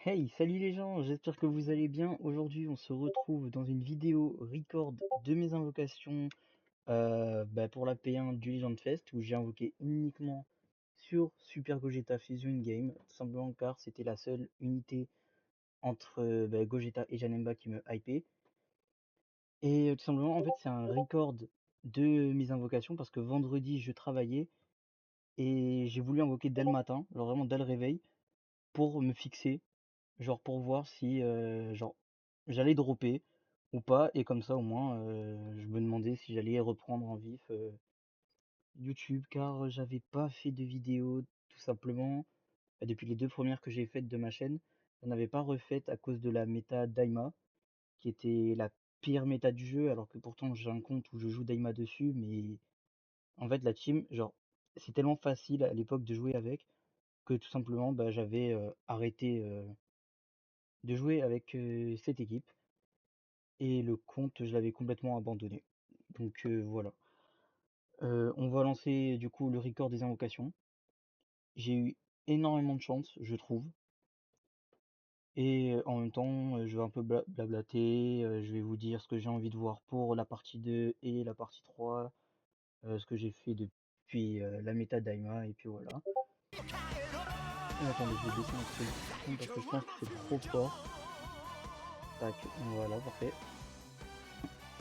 Hey, salut les gens, j'espère que vous allez bien. Aujourd'hui, on se retrouve dans une vidéo record de mes invocations pour la P1 du Legend Fest où j'ai invoqué uniquement sur Super Gogeta Fusion Game, tout simplement car c'était la seule unité entre Gogeta et Janemba qui me hypait. Et tout simplement, en fait, c'est un record de mes invocations parce que vendredi, je travaillais et j'ai voulu invoquer dès le matin, genre vraiment dès le réveil, pour me fixer. Genre pour voir si genre j'allais dropper ou pas, et comme ça au moins je me demandais si j'allais reprendre en vif YouTube, car j'avais pas fait de vidéo tout simplement depuis les deux premières que j'ai faites de ma chaîne. J'en avais pas refaites à cause de la méta Daima qui était la pire méta du jeu, alors que pourtant j'ai un compte où je joue Daima dessus. Mais en fait la team, genre c'est tellement facile à l'époque de jouer avec que tout simplement j'avais arrêté de jouer avec cette équipe. Et le compte, je l'avais complètement abandonné. Donc voilà. On va lancer du coup le record des invocations. J'ai eu énormément de chance, je trouve. Et en même temps, je vais un peu blablater. Je vais vous dire ce que j'ai envie de voir pour la partie 2 et la partie 3. Ce que j'ai fait depuis la méta Daima. Et puis voilà. Attendez, je vais baisser un petit peu le son parce que je pense que c'est trop fort. Tac, voilà, parfait.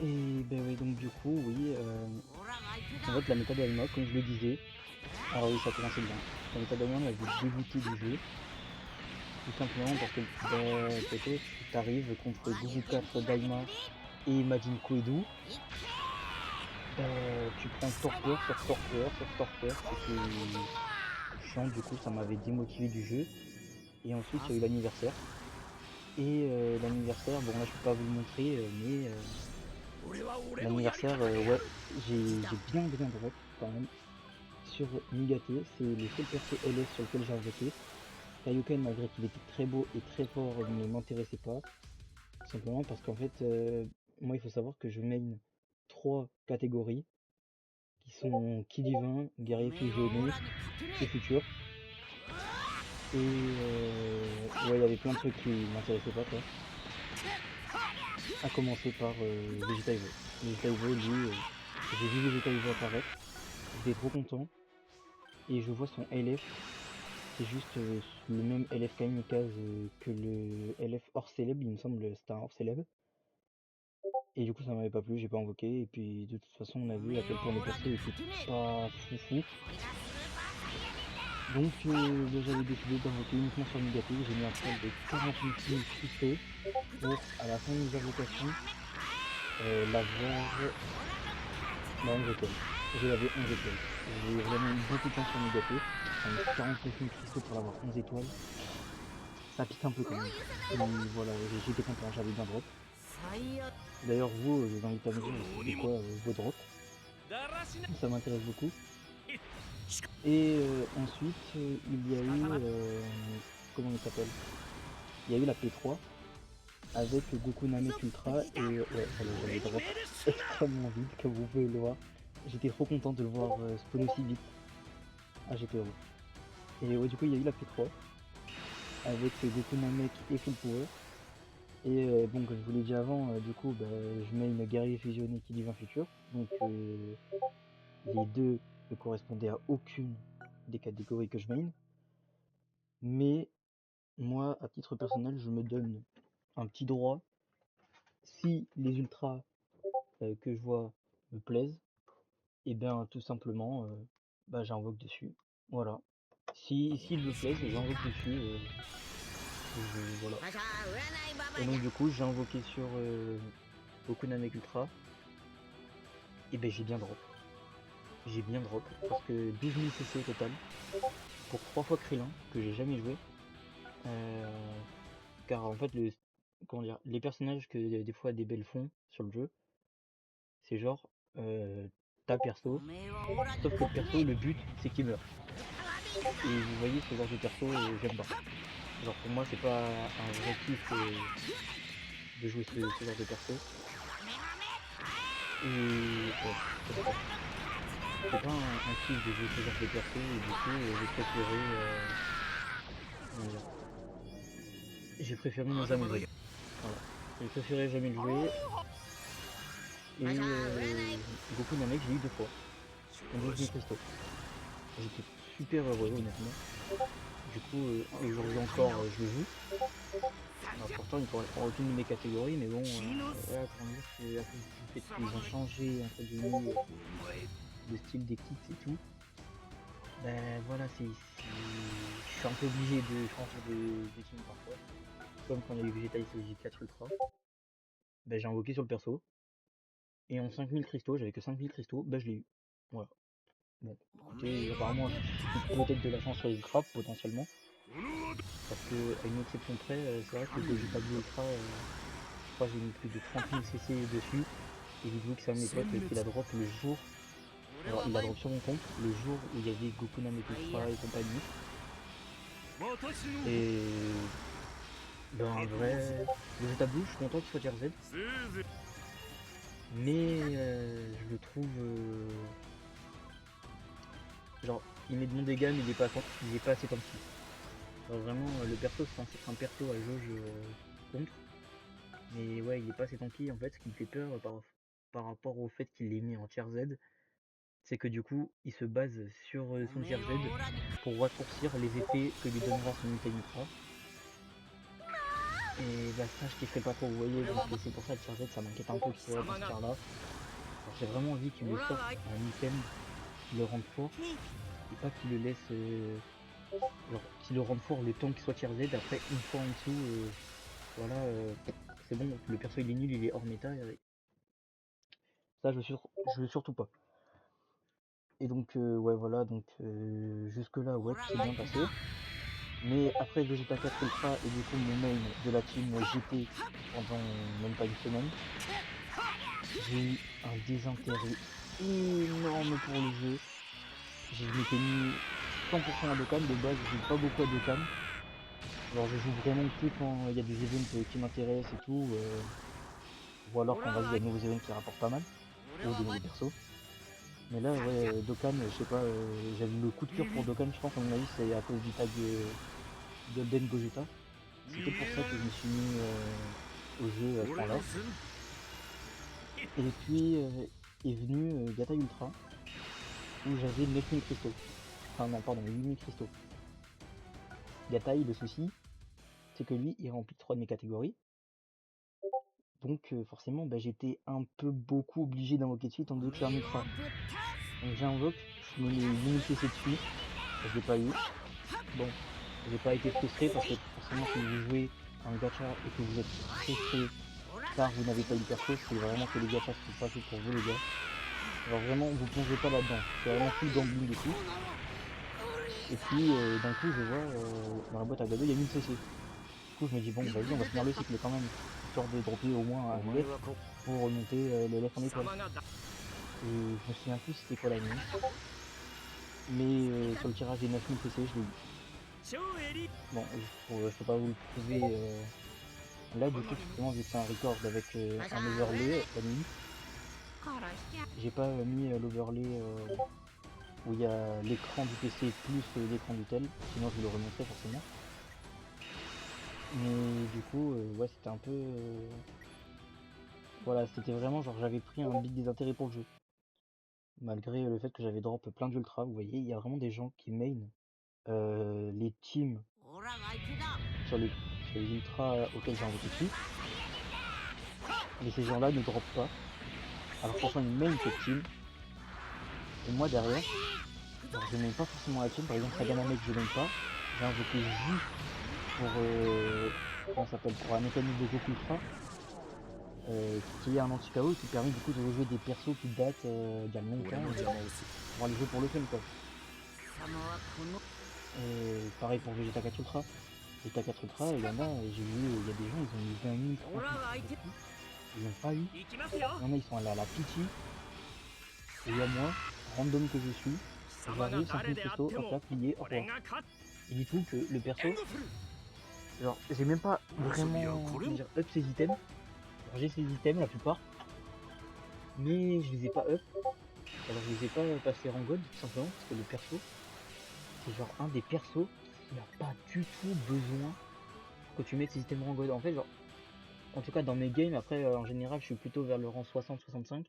Et ben oui, donc du coup, oui. En fait, la méta Daima, comme je le disais. Alors oui, ça commençait bien. La méta Daima m'avait dégoûté du jeu. Tout simplement parce que, poto, tu t'arrives contre Goku 4 Daima et Majin Koedou. Tu prends torpeur sur torpeur sur torpeur. C'était chiant, du coup, ça m'avait démotivé du jeu. Et ensuite, il y a eu l'anniversaire. Et l'anniversaire, bon là, je peux pas vous le montrer, mais l'anniversaire, ouais, j'ai bien drop quand même. Sur Nigate, c'est le seul perso LS sur lequel j'ai invoqué. Kaioken, malgré qu'il était très beau et très fort, ne m'intéressait pas. Simplement parce qu'en fait, moi, il faut savoir que je main trois catégories qui sont Ki Divin, Guerrier Fusionné et Futur. Et ouais, il y avait plein de trucs qui m'intéressaient pas, quoi. À commencer par Vegeta Evo. Vegeta Evo, lui, j'ai vu Vegeta Evo apparaître, j'étais trop content. Et je vois son LF, c'est juste le même LF Kamikaze que le LF hors célèbre, il me semble, c'était un hors célèbre. Et du coup, ça m'avait pas plu, j'ai pas invoqué. Et puis, de toute façon, on a vu à quel point le perso était pas foufou. Donc, j'avais décidé d'invoquer uniquement sur négatif. J'ai mis un total de 48 000 cristaux pour, à la fin de mes invocations, l'avoir 11 étoiles. J'ai lavé 11 étoiles. J'ai vraiment eu beaucoup de chance sur négatif. J'ai mis 49 000 cristaux pour l'avoir 11 étoiles. Ça pique un peu quand même. Mais voilà, j'étais content, j'avais bien drop. D'ailleurs, vous, je vous invite à me dire c'était quoi vos drops. Ça m'intéresse beaucoup. Et ensuite, il y a eu. Comment il s'appelle? Il y a eu la P3 avec Goku Namek Ultra. Et ouais, voilà, j'avais drop extrêmement vite, comme vous pouvez le voir. J'étais trop content de le voir spawn aussi vite. Ah, j'étais heureux. Et ouais, du coup, il y a eu la P3 avec Goku Namek et Full Power. Et bon, comme je vous l'ai dit avant, du coup, je mets une guerrier fusionnée qui divin futur. Donc les deux ne correspondaient à aucune des catégories que je main. Mais moi, à titre personnel, je me donne un petit droit. Si les ultras que je vois me plaisent, et bien tout simplement, j'invoque dessus. Voilà. Si s'ils me plaisent, j'invoque dessus. Voilà. Et donc du coup, j'ai invoqué sur Goku Namek Ultra. Et ben j'ai bien drop. J'ai bien drop parce que 12 000 CC au total pour 3 fois Krillin que j'ai jamais joué. Car en fait, comment dire, les personnages que des fois des belles font sur le jeu, c'est genre ta perso, sauf que le perso, le but c'est qu'il meurt. Et vous voyez, ce genre de perso, j'aime pas. Genre pour moi, c'est pas un vrai kiff de jouer ce genre de perso. Et ouais, c'est ça. C'est pas un kiff de jouer ce genre de perso, et du coup, j'ai préféré comment dire, j'ai préféré ne jamais jouer. Voilà. J'ai préféré jamais le jouer. Et Goku Namek, j'ai eu 2 fois. En 12 000 cristaux. J'étais super heureux, honnêtement. Du coup, aujourd'hui encore, je le joue. Alors, pourtant, il ne correspond à aucune de mes catégories, mais bon, voilà, comment dire, c'est à cause du fait qu'ils ont changé, entre guillemets, le style des kits et tout. Ben voilà, je suis un peu obligé de changer de team parfois. Comme quand il y a eu Vegeta J4 Ultra, ben j'ai invoqué sur le perso. Et en 5000 cristaux, j'avais que 5000 cristaux, ben je l'ai eu. Voilà. Bon, écoutez, apparemment c'était peut-être de la chance sur les ultras, potentiellement. Parce que à une exception près, c'est vrai que le Gogeta Blue Ultra, je crois que j'ai mis plus de 30 000 CC dessus. Et dites-vous que c'est un de mes potes qui l'a drop le jour. Alors il l'a drop sur mon compte le jour où il y avait Goku Namek Ultra et compagnie. Et ben en vrai, Gogeta Blue, je suis content qu'il soit tier Z. Mais je le trouve genre il met de mon dégâts mais il est pas assez tanky. Genre vraiment le perso c'est censé être un perso à jauge contre. Mais ouais il est pas assez tanky en fait. Ce qui me fait peur par rapport au fait qu'il l'ait mis en tier Z, c'est que du coup il se base sur son tier Z pour raccourcir les effets que lui donnera son Ultra Ultra. Et bah ça je kifferais pas trop, vous voyez, donc c'est pour ça le tier Z ça m'inquiète un peu qu'il soit dans ce tier là. Alors j'ai vraiment envie qu'il le sorte en item, qu'il le rende fort, et pas qu'il le laisse genre qu'il le rende fort le temps qu'il soit tier Z, après une fois en dessous, voilà, c'est bon, le perso il est nul, il est hors méta, ça je veux surtout pas. Et donc ouais voilà, donc jusque là ouais tout s'est bien passé. Mais après Vegeta 4 Ultra et du coup mon main de la team GT pendant même pas une semaine, j'ai eu un désintérêt énorme pour le jeu. Je m'étais mis 100% à Dokkan, de base je joue pas beaucoup à Dokkan. Genre je joue vraiment que quand il y a des events qui m'intéressent et tout, ou alors quand vas-y il y a de nouveaux events qui rapportent pas mal, ou des nouveaux persos. Mais là ouais Dokkan, je sais pas, j'avais le coup de cœur pour Dokkan, je pense à mon avis c'est à cause du tag Golden Gogeta. C'est peut-être pour ça que je me suis mis au jeu à ce point-là. Et puis est venu Gata Ultra, où j'avais 9000 cristaux. Enfin non, pardon, 8000 cristaux. Gatai, le souci, c'est que lui, il remplit 3 de mes catégories. Donc forcément, bah, j'étais un peu beaucoup obligé d'invoquer dessus, étant donné que c'est un ultra. Donc j'invoque, je me mets 8000 CC dessus, je l'ai pas eu. Bon, j'ai pas été frustré parce que forcément si vous jouez un gacha et que vous êtes frustré car vous n'avez pas eu le perso, c'est vraiment que les gachas sont pas faits pour vous les gars. Genre vraiment, vous plongez pas là-dedans. C'est vraiment full gambling et tout. Et puis d'un coup, je vois dans la boîte à gado, il y a 1000 CC. Du coup, je me dis, bon, vas-y, on va finir le cycle quand même, histoire de dropper au moins un LF pour remonter le LF en étoile. Et je me souviens plus c'était quoi la nuit. Mais sur le tirage des 9000 CC, je l'ai eu. Bon, je peux pas vous le prouver là, du coup, forcément, vu que c'est un record avec un overlay la nuit, j'ai pas mis l'overlay où il y a l'écran du PC plus l'écran du tel, sinon je vous le remontrais forcément. Mais du coup, ouais, c'était un peu... voilà, c'était vraiment genre j'avais pris un big désintérêt pour le jeu. Malgré le fait que j'avais drop plein d'ultra, vous voyez, il y a vraiment des gens qui main les teams sur les, sur les ultras auxquels j'ai invoqué dessus. Mais ces gens-là ne drop pas. Alors pourtant ils main cette team. Et moi derrière, genre je main pas forcément la team, par exemple Saganamek je main pas. J'ai invoqué juste pour comment ça s'appelle, pour un mécanique de Goku Ultra. Qui est un anti-KO et qui permet du coup de rejouer des persos qui datent d'il y a longtemps pour aller jouer pour le fun quoi. Et pareil pour Vegeta 4 Ultra. Vegeta 4 Ultra, il y en a, j'ai vu, il y a des gens, ils ont eu 20 000, 30 000 cristaux, ils n'ont pas eu. Il y en a, ils sont allés à la pitié. Et il y a moi, random que je suis, j'arrive, 5000 cristaux, hop là, plié, au revoir. Et dites-vous que le perso, genre, j'ai même pas vraiment, comment dire, up ses items. Alors j'ai ses items la plupart, mais je les ai pas up. Alors je les ai pas passés en gold tout simplement parce que le perso, c'est genre un des persos qui a pas du tout besoin que tu mets tes items rang God. En fait, genre, en tout cas dans mes games, après en général, je suis plutôt vers le rang 60-65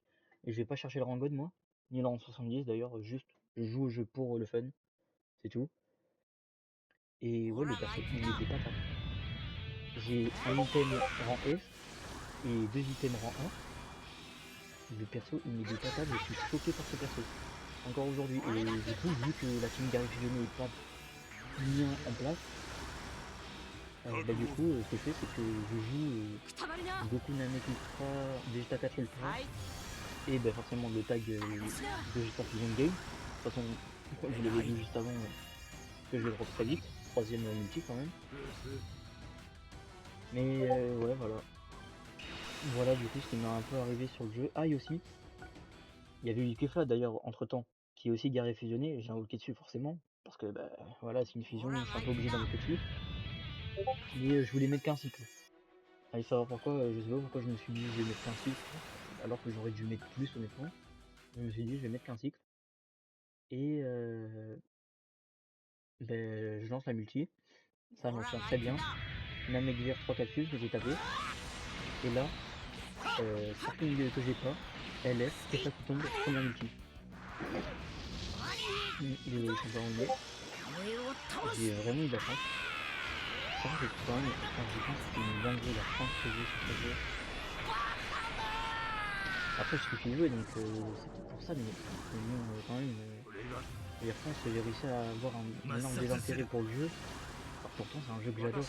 et je vais pas chercher le rang God moi, ni le rang 70 d'ailleurs, juste je joue au jeu pour le fun, c'est tout. Et ouais, le perso, il met des patates. J'ai un item rang S et 2 items rang 1. Le perso, il met des patates, je suis choqué par ce perso. Encore aujourd'hui. Et du coup, vu que la team Gary fusionnée est pas bien en place, bah du coup, ce que je fais, c'est que je joue Goku Namek Ultra, Vegeta 4 Ultra, et bah forcément le tag Vegeta Fusion Game. De toute façon, je l'avais vu juste avant que je le drop très vite. Troisième multi quand même. Mais ouais, voilà. Voilà du coup ce qui m'est un peu arrivé sur le jeu. Ah, et aussi, il y avait eu Kefa d'ailleurs entre temps, qui est aussi Gary fusionné, et j'ai invoqué dessus forcément. Parce que bah voilà, c'est une fusion, je suis un peu obligé d'invoquer dessus. Mais je voulais mettre qu'un cycle. Allez savoir pourquoi, je sais pas pourquoi je me suis dit je vais mettre qu'un cycle, alors que j'aurais dû mettre plus honnêtement. Je me suis dit je vais mettre qu'un cycle. Et ben, je lance la multi, ça fonctionne très bien. Namek VR 3-4 cubes que j'ai tapé. Et là, Sparking que j'ai pas, LF, Kefa qui tombe, première multi. Désolé, je suis pas enlevé. J'ai vraiment eu de la chance. Ça c'est quand même, quand je pense que c'est une dinguerie la chance que j'ai sur ce jeu. Après je suis fait jouer donc c'est peut-être pour ça, mais bon, quand même, je pense que j'ai réussi à avoir un énorme désintérêt pour le jeu. Alors pourtant c'est un jeu que j'adore.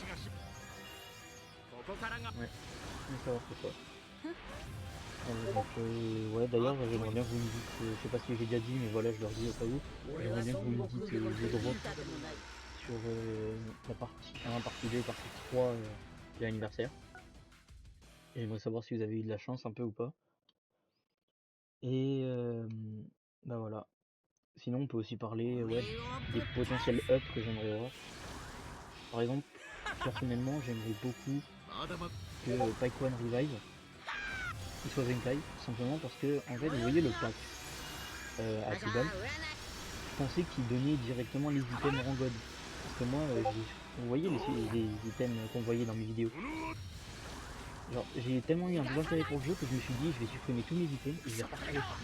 Ouais, mais savoir pourquoi. Donc ouais, d'ailleurs j'aimerais bien que vous me dites, je sais pas si j'ai déjà dit, mais voilà, je leur dis au cas où, j'aimerais bien que vous me dites le drop sur la partie 1, partie 2, partie 3 de l'anniversaire. Et j'aimerais savoir si vous avez eu de la chance un peu ou pas. Et bah voilà. Sinon on peut aussi parler ouais, des potentiels ups que j'aimerais voir. Par exemple, personnellement j'aimerais beaucoup que Paikwan Revive il soit Zenkai, tout simplement parce que en fait vous voyez le pack à 10 balles, je pensais qu'il donnait directement les items rang God. Parce que moi, vous voyez les items qu'on voyait dans mes vidéos. Genre j'ai tellement eu un désintérêt pour le jeu que je me suis dit je vais supprimer tous mes items et je vais repartir au farm.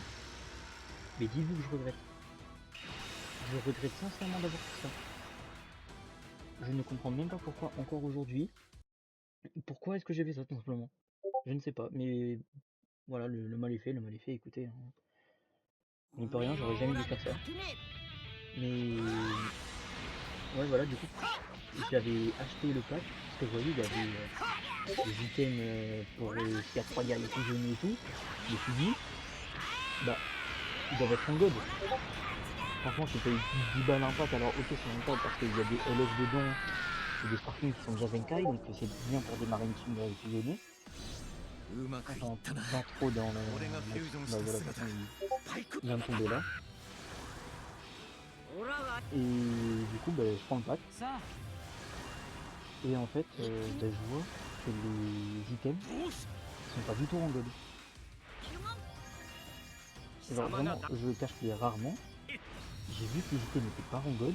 Mais dites-vous que je regrette. Je regrette sincèrement d'avoir fait ça. Je ne comprends même pas pourquoi encore aujourd'hui. Pourquoi est-ce que j'ai fait ça tout simplement? Je ne sais pas, mais voilà, le mal est fait, écoutez. Hein. On n'y peut rien, j'aurais jamais dû faire ça. Mais ouais voilà, du coup, j'avais acheté le pack, parce que vous voyez, il y avait des items pour s'il y a 3 guerriers fusionnés et tout. Je me suis dit, bah, ils doivent être en god. Franchement, j'ai payé 10 balles un pack, alors ok, c'est rentable parce qu'il y a des LF dedans et des Sparkings qui sont déjà Zenkai, donc c'est bien pour démarrer une team fusionnée. Enfin, pas trop dans la... Bah voilà, de toute façon, il vient de tomber là. Et du coup, bah, je prends le pack. Et en fait, bah, je vois que les items sont pas du tout en god. Genre vraiment, je cache les rarement. J'ai vu que les items n'étaient pas en god.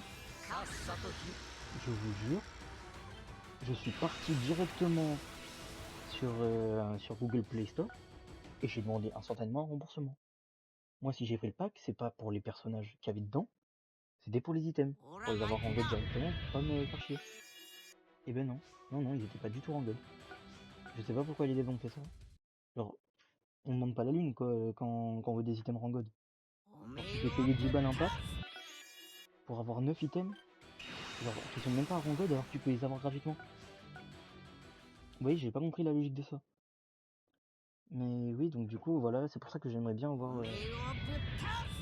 Je vous jure. Je suis parti directement sur Google Play Store et j'ai demandé instantanément un remboursement. Moi, si j'ai pris le pack, c'est pas pour les personnages qu'il y avait dedans, c'était pour les items. Pour les avoir en god directement, pour pas me faire chier. Et ben non, non, ils étaient pas du tout en god. Je sais pas pourquoi les devs ont fait ça. Genre, on demande pas la lune quoi quand on veut des items en god. Genre, tu peux payer 10 balles un pack pour avoir 9 items, genre qui sont même pas en god alors que tu peux les avoir gratuitement. Vous voyez, j'ai pas compris la logique de ça. Mais oui, donc du coup, voilà, c'est pour ça que j'aimerais bien avoir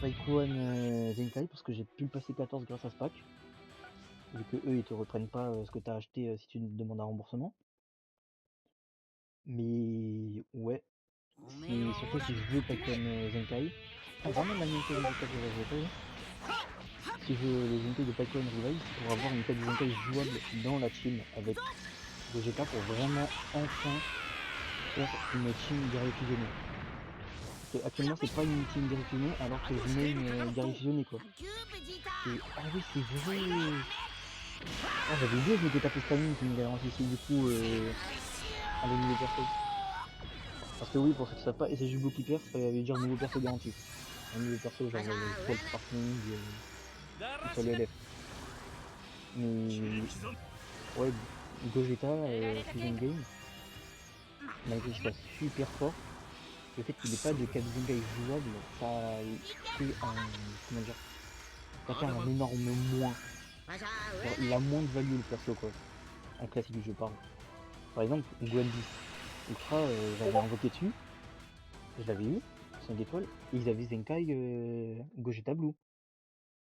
Paikwan Zenkai, parce que j'ai pu le passer 14 grâce à ce pack. Vu que eux, ils te reprennent pas ce que t'as acheté si tu demandes un remboursement. Mais ouais, surtout si je veux Paikwan Zenkai. Ah, vraiment la même chose que j'avais pas. Si je veux les Zenkai de Paikwan Revive, c'est pour avoir une tête de Zenkai jouable dans la team avec Vegeta pour vraiment enfin faire une team guerrier fusionnée. Actuellement c'est pas une team guerrier fusionnée alors que je mets une guerrier fusionnée quoi. Et ah oui c'est vrai. Ah, j'avais oublié, je m'étais tapé Stamine qui me garantissait du coup un des nouveaux persos. Parce que oui, pour ceux qui savent pas, SSJ Bookkeeper, ça veut dire nouveau perso garanti. Un nouveau perso, genre 12 Sparking, sur le LF. Mais ouais, Gogeta, Fusion Game, malgré qu'il soit super fort, le fait qu'il n'ait pas de 4 Zenkai jouable, ça fait un. Comment dire? Ça fait un énorme moins. Genre, il a moins de value le perso, quoi. En classique du jeu, parle. Par exemple, Gwen Beast Ultra, j'avais invoqué dessus, je l'avais eu, 5 étoiles, et ils avaient Zenkai Gogeta Blue.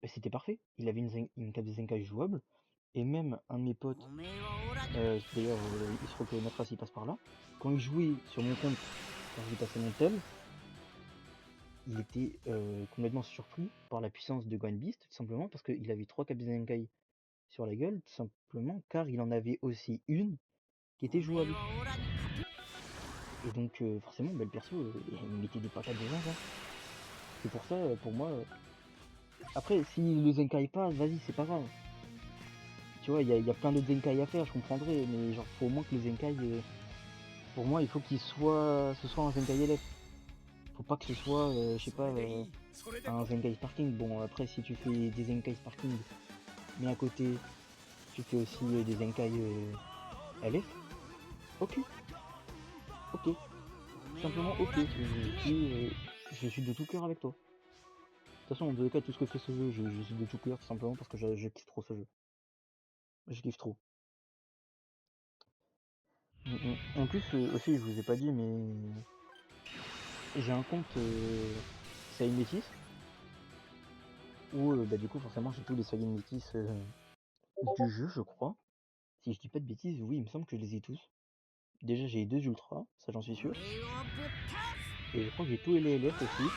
Et c'était parfait. Il avait une carte de Zenkai jouable, et même un de mes potes, d'ailleurs, il se reconnaîtra s'il passe par là, quand il jouait sur mon compte, quand je lui passais mon tel, il était complètement surpris par la puissance de Gwen Beast, tout simplement parce qu'il avait 3 capes de Zenkai sur la gueule, tout simplement car il en avait aussi une qui était jouable. Et donc forcément, le perso, il mettait des patates de zinzin. C'est pour ça, pour moi... Après, si le Zenkai passe, vas-y, c'est pas grave. Tu vois, il y a plein d'autres Zenkai à faire, je comprendrais, mais genre, faut au moins que le Zenkai... pour moi, il faut qu'il soit... ce soit un Zenkai LF. Faut pas que ce soit, je sais pas, un Zenkai Sparking. Bon, après, si tu fais des Zenkai Sparking, mais à côté, tu fais aussi des Zenkai LF, ok, ok. Simplement ok, je suis de tout cœur avec toi. De toute façon, en tous les cas, tout ce que fait ce jeu, je suis de tout cœur, tout simplement parce que je kiffe trop ce jeu. Je kiffe trop. En plus, aussi, je vous ai pas dit, mais j'ai un compte Saiyan Métis, où bah, du coup, forcément, j'ai tous les Saiyan Métis du jeu, je crois. Si je dis pas de bêtises, oui, il me semble que je les ai tous. Déjà, j'ai 2 ultras, ça j'en suis sûr. Et je crois que j'ai tous les LF aussi.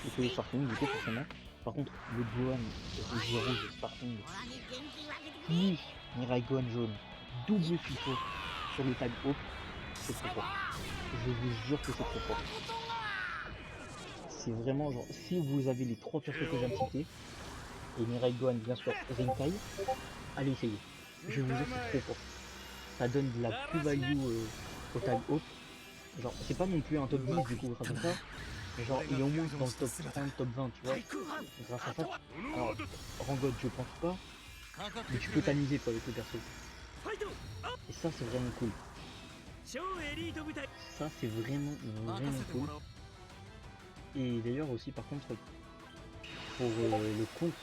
Et tous les Sparking, du coup, forcément. Par contre, le Gohan rouge Sparking, plus Mirai Gohan jaune, double support sur le tag Hope, c'est trop fort. Je vous jure que c'est trop fort. C'est vraiment genre, si vous avez les 3 persos que je viens de citer, et Mirai Gohan, bien sûr, Zenkai, allez essayer. Je vous jure, c'est trop fort. Ça donne de la plus-value au tag Hope. Genre, c'est pas non plus un top 10 du coup grâce à ça, mais genre, il est au moins dans le top 30, top 20, tu vois. Grâce à ça, alors, Rangod, je pense pas, mais tu peux t'amuser quoi avec le perso. Et ça, c'est vraiment cool. Ça, c'est vraiment, vraiment cool. Et d'ailleurs aussi, par contre, pour le compte,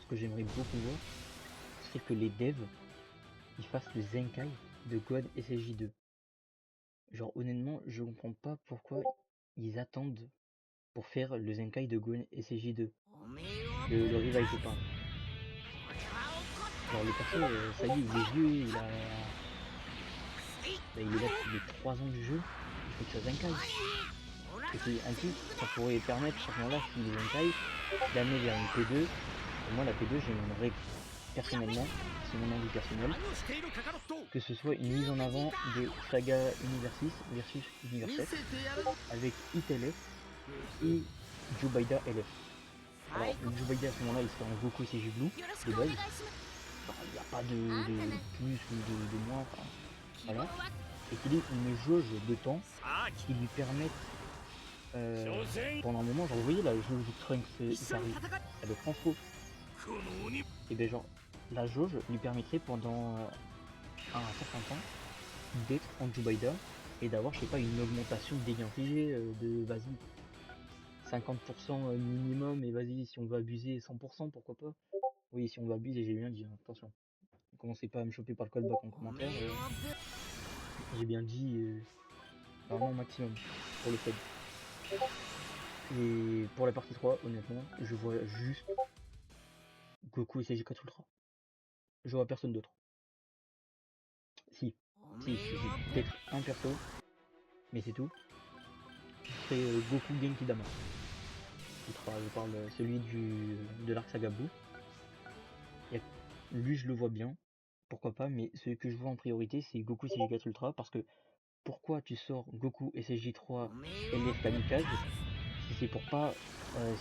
ce que j'aimerais beaucoup voir, c'est que les devs, ils fassent le Zenkai de God SSJ2. Genre, honnêtement, je comprends pas pourquoi ils attendent pour faire le Zenkai de Gon SSJ2. Le revive, je parle. Genre, le perso, ça y est, il est vieux, bah, il est là depuis les 3 ans du jeu, il faut que ça Zenkai. Et puis, en plus, ça pourrait permettre, à ce moment-là, s'il est Zenkai, d'amener vers une P2. Et moi, la P2, j'aimerais personnellement, c'est mon envie personnelle, que ce soit une mise en avant de Saga Universis versus Universet, avec ITLF et Jubaida LF. Alors, Jubaida à ce moment-là, il serait en Goku CG Blue, de base. Il n'y a pas de plus ou de moins, enfin, voilà. Et qu'il ait une jauge de temps qui lui permette, pendant un moment, genre, vous voyez la jauge de Trunks Ikari, elle est transfo. Et bien, genre, la jauge lui permettrait pendant un certain temps d'être en Jubaida et d'avoir, je sais pas, une augmentation déguisée de, vas-y, 50% minimum, et vas-y, si on veut abuser, 100%, pourquoi pas. Oui, si on veut abuser, j'ai bien dit, hein, attention. Ne commencez pas à me choper par le callback en commentaire. J'ai bien dit vraiment maximum pour le fed. Et pour la partie 3, honnêtement, je vois juste Goku et CG4 Ultra. Je vois personne d'autre. Si, si, peut-être un perso, mais c'est tout. Ce serait Goku Genki Dama. Ultra, je parle celui de l'arc Saga Blue. Lui, je le vois bien, pourquoi pas, mais celui que je vois en priorité, c'est Goku CG4 Ultra, parce que pourquoi tu sors Goku SSJ3 LF Kamikaze si c'est pour pas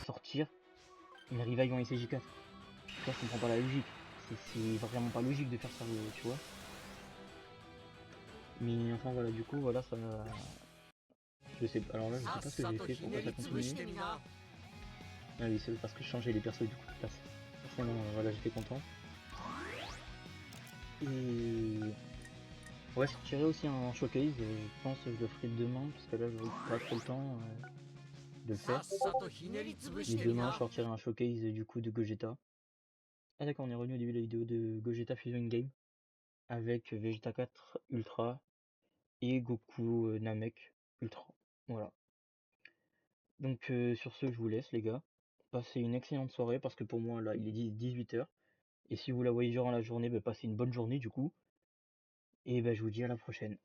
sortir il arrive avec un SJ4. Tu vois, je comprends pas la logique. C'est vraiment pas logique de faire ça, tu vois. Mais enfin voilà, du coup, voilà, ça. Je sais pas, alors là, je sais pas ce que j'ai fait, pourquoi ça continue. Ah oui, c'est parce que je changeais les persos du coup de place. Forcément, voilà, j'étais content. Et ouais, je sortirai aussi un showcase, je pense que je le ferai demain, parce que là, j'aurai pas trop le temps de le faire. Mais demain, je sortirai un showcase du coup de Gogeta. Ah d'accord, on est revenu au début de la vidéo de Gogeta Fusion Game, avec Vegeta 4 Ultra et Goku Namek Ultra. Voilà. Donc sur ce, je vous laisse les gars. Passez une excellente soirée, parce que pour moi, là, il est 18h. Et si vous la voyez durant la journée, bah, passez une bonne journée du coup. Et bah, je vous dis à la prochaine.